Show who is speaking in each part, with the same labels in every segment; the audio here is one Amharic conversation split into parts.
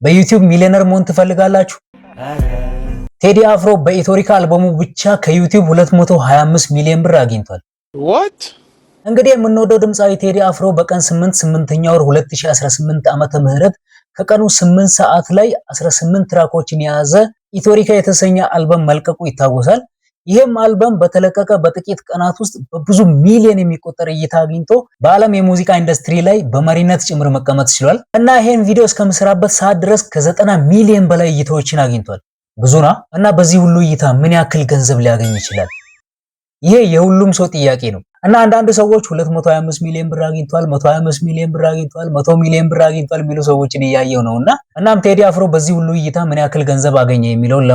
Speaker 1: በዩቲዩብ ሚሊዮነር መሆን ትፈልጋላችሁ? ቴዲ አፍሮ በኢትዮሪካ አልበሙ ብቻ ከዩቲዩብ 225 ሚሊዮን ብር አግኝቷል። እንግዲህ የምንወደው ድምጻዊ ቴዲ አፍሮ በቀን 8ኛ ወር 2018 ዓመተ ምህረት ከቀኑ 8 ሰዓት ላይ 18 ትራኮችን የያዘ ኢትዮሪካ የተሰኘ አልበም መልቀቁ ይታወሳል። ይህም አልበም በተለቀቀ በጥቂት ቀናት ውስጥ በብዙ ሚሊዮን የሚቆጠር እይታ አግኝቶ በዓለም የሙዚቃ ኢንዱስትሪ ላይ በመሪነት ጭምር መቀመጥ ችሏል እና ይሄን ቪዲዮ እስከምሰራበት ሰዓት ድረስ ከ90 ሚሊዮን በላይ እይታዎችን አግኝቷል። ብዙና እና በዚህ ሁሉ እይታ ምን ያክል ገንዘብ ሊያገኝ ይችላል? ይሄ የሁሉም ሰው ጥያቄ ነው እና አንዳንድ ሰዎች 225 ሚሊዮን ብር አግኝቷል፣ 125 ሚሊዮን ብር አግኝቷል፣ 100 ሚሊዮን ብር አግኝቷል የሚሉ ሰዎችን እያየው ነውና እናም ቴዲ አፍሮ በዚህ ሁሉ እይታ ምን ያክል ገንዘብ አገኘ የሚለውን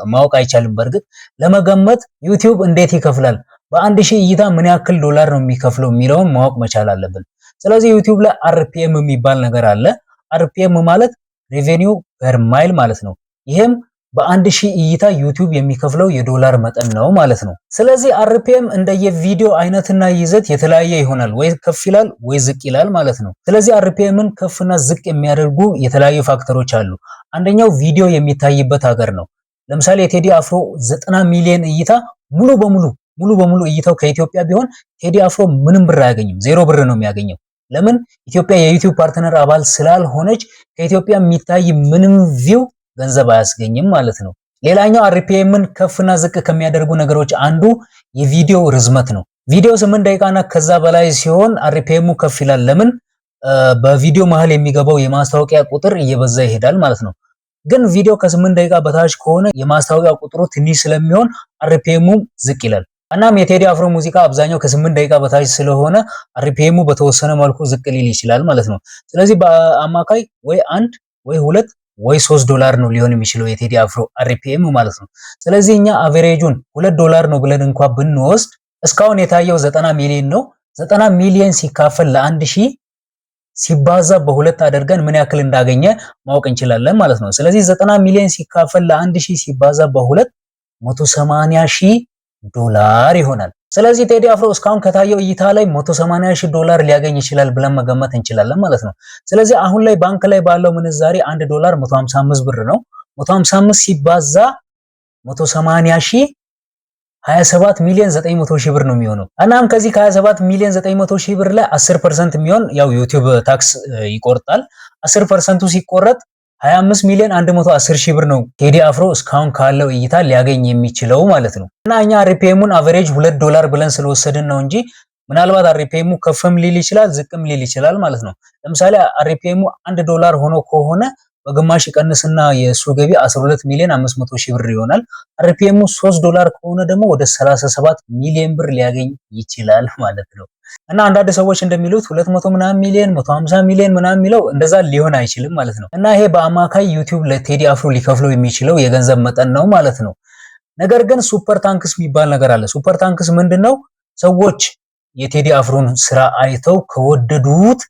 Speaker 1: ማወቅ አይቻልም። በርግጥ ለመገመት ዩቲዩብ እንዴት ይከፍላል፣ በ1000 እይታ ምን ያክል ዶላር ነው የሚከፍለው የሚለውን ማወቅ መቻል አለብን። ስለዚህ ዩቲዩብ ላይ አርፒኤም የሚባል ነገር አለ። አርፒኤም ማለት ሬቬኒው ፐር ማይል ማለት ነው። ይሄም በ1000 እይታ ዩቲዩብ የሚከፍለው የዶላር መጠን ነው ማለት ነው። ስለዚህ አርፒኤም እንደየቪዲዮ አይነትና ይዘት የተለያየ ይሆናል፣ ወይ ከፍ ይላል ወይ ዝቅ ይላል ማለት ነው። ስለዚህ አርፒኤምን ከፍና ዝቅ የሚያደርጉ የተለያዩ ፋክተሮች አሉ። አንደኛው ቪዲዮ የሚታይበት ሀገር ነው። ለምሳሌ የቴዲ አፍሮ 90 ሚሊዮን እይታ ሙሉ በሙሉ እይታው ከኢትዮጵያ ቢሆን ቴዲ አፍሮ ምንም ብር አያገኝም፣ 0 ብር ነው የሚያገኘው። ለምን? ኢትዮጵያ የዩቲዩብ ፓርትነር አባል ስላልሆነች ከኢትዮጵያ የሚታይ ምንም ቪው ገንዘብ አያስገኝም ማለት ነው። ሌላኛው አርፒኤምን ከፍና ዝቅ ከሚያደርጉ ነገሮች አንዱ የቪዲዮ ርዝመት ነው። ቪዲዮ 8 ደቂቃና ከዛ በላይ ሲሆን አርፒኤሙ ከፍ ይላል። ለምን? በቪዲዮ መሃል የሚገባው የማስታወቂያ ቁጥር እየበዛ ይሄዳል ማለት ነው። ግን ቪዲዮ ከ8 ደቂቃ በታች ከሆነ የማስታወቂያ ቁጥሩ ትንሽ ስለሚሆን አርፒኤሙ ዝቅ ይላል። እናም የቴዲ አፍሮ ሙዚቃ አብዛኛው ከ8 ደቂቃ በታች ስለሆነ አርፒኤሙ በተወሰነ መልኩ ዝቅ ሊል ይችላል ማለት ነው። ስለዚህ በአማካይ ወይ 1 ወይ 2 ወይ 3 ዶላር ነው ሊሆን የሚችለው የቴዲ አፍሮ አርፒኤም ማለት ነው። ስለዚህ እኛ አቨሬጁን 2 ዶላር ነው ብለን እንኳን ብንወስድ እስካሁን የታየው 90 ሚሊዮን ነው። 90 ሚሊዮን ሲካፈል ለ1000 ሲባዛ በሁለት አድርገን ምን ያክል እንዳገኘ ማወቅ እንችላለን ማለት ነው። ስለዚህ 90 ሚሊዮን ሲካፈል ለ1000 ሲባዛ በሁለት 180,000 ዶላር ይሆናል። ስለዚህ ቴዲ አፍሮ እስካሁን ከታየው እይታ ላይ 180,000 ዶላር ሊያገኝ ይችላል ብለን መገመት እንችላለን ማለት ነው። ስለዚህ አሁን ላይ ባንክ ላይ ባለው ምንዛሬ 1 ዶላር 155 ብር ነው። 155 ሲባዛ 180,000 27 ሚሊዮን 900 ሺህ ብር ነው የሚሆነው። እናም ከዚህ ከ27 ሚሊዮን 900 ሺህ ብር ላይ 10% የሚሆን ያው ዩቲዩብ ታክስ ይቆርጣል። 10%ቱ ሲቆረጥ 25 ሚሊዮን 110 ሺህ ብር ነው ቴዲ አፍሮ እስካሁን ካለው እይታ ሊያገኝ የሚችለው ማለት ነው። እና እኛ አርፒኤሙን አቨሬጅ 2 ዶላር ብለን ስለወሰድን ነው እንጂ ምናልባት አርፒኤሙ ከፍም ሊል ይችላል ዝቅም ሊል ይችላል ማለት ነው። ለምሳሌ አርፒኤሙ 1 ዶላር ሆኖ ከሆነ በግማሽ ይቀንስና የሱ ገቢ 12 ሚሊዮን 500 ሺህ ብር ይሆናል። አርፒኤሙ 3 ዶላር ከሆነ ደግሞ ወደ 37 ሚሊዮን ብር ሊያገኝ ይችላል ማለት ነው። እና አንዳንድ ሰዎች እንደሚሉት 200 ምናምን ሚሊዮን 150 ሚሊዮን ምናምን የሚለው እንደዛ ሊሆን አይችልም ማለት ነው። እና ይሄ በአማካይ ዩቲዩብ ለቴዲ አፍሮ ሊከፍለው የሚችለው የገንዘብ መጠን ነው ማለት ነው። ነገር ግን ሱፐር ታንክስ የሚባል ነገር አለ። ሱፐር ታንክስ ምንድነው? ሰዎች የቴዲ አፍሮን ስራ አይተው ከወደዱት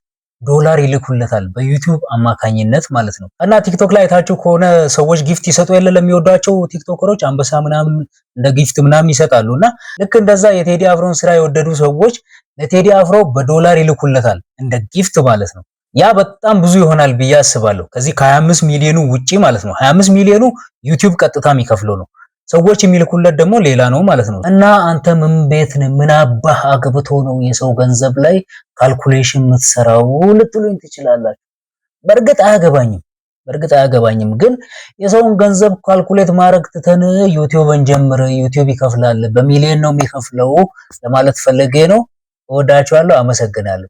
Speaker 1: ዶላር ይልኩለታል በዩቲዩብ አማካኝነት ማለት ነው። እና ቲክቶክ ላይ አይታችሁ ከሆነ ሰዎች ጊፍት ይሰጡ የለ ለሚወዷቸው ቲክቶከሮች አንበሳ ምናምን እንደ ጊፍት ምናምን ይሰጣሉና ልክ እንደዛ የቴዲ አፍሮን ስራ የወደዱ ሰዎች ለቴዲ አፍሮ በዶላር ይልኩለታል እንደ ጊፍት ማለት ነው። ያ በጣም ብዙ ይሆናል ብዬ አስባለሁ። ከዚህ ከ25 ሚሊዮኑ ውጪ ማለት ነው። 25 ሚሊዮኑ ዩቲዩብ ቀጥታ የሚከፍለው ነው። ሰዎች የሚልኩለት ደግሞ ሌላ ነው ማለት ነው። እና አንተ ምን ቤት ነህ? ምን አባህ አግብቶ ነው የሰው ገንዘብ ላይ ካልኩሌሽን የምትሰራው ልትሉኝ ትችላላችሁ። በእርግጥ አያገባኝም። ግን የሰውን ገንዘብ ካልኩሌት ማድረግ ትተን ዩቲዩብን ጀምር፣ ዩቲዩብ ይከፍላል፣ በሚሊዮን ነው የሚከፍለው ለማለት ፈልጌ ነው። እወዳችኋለሁ። አመሰግናለሁ።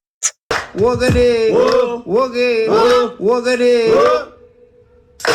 Speaker 1: ወገኔ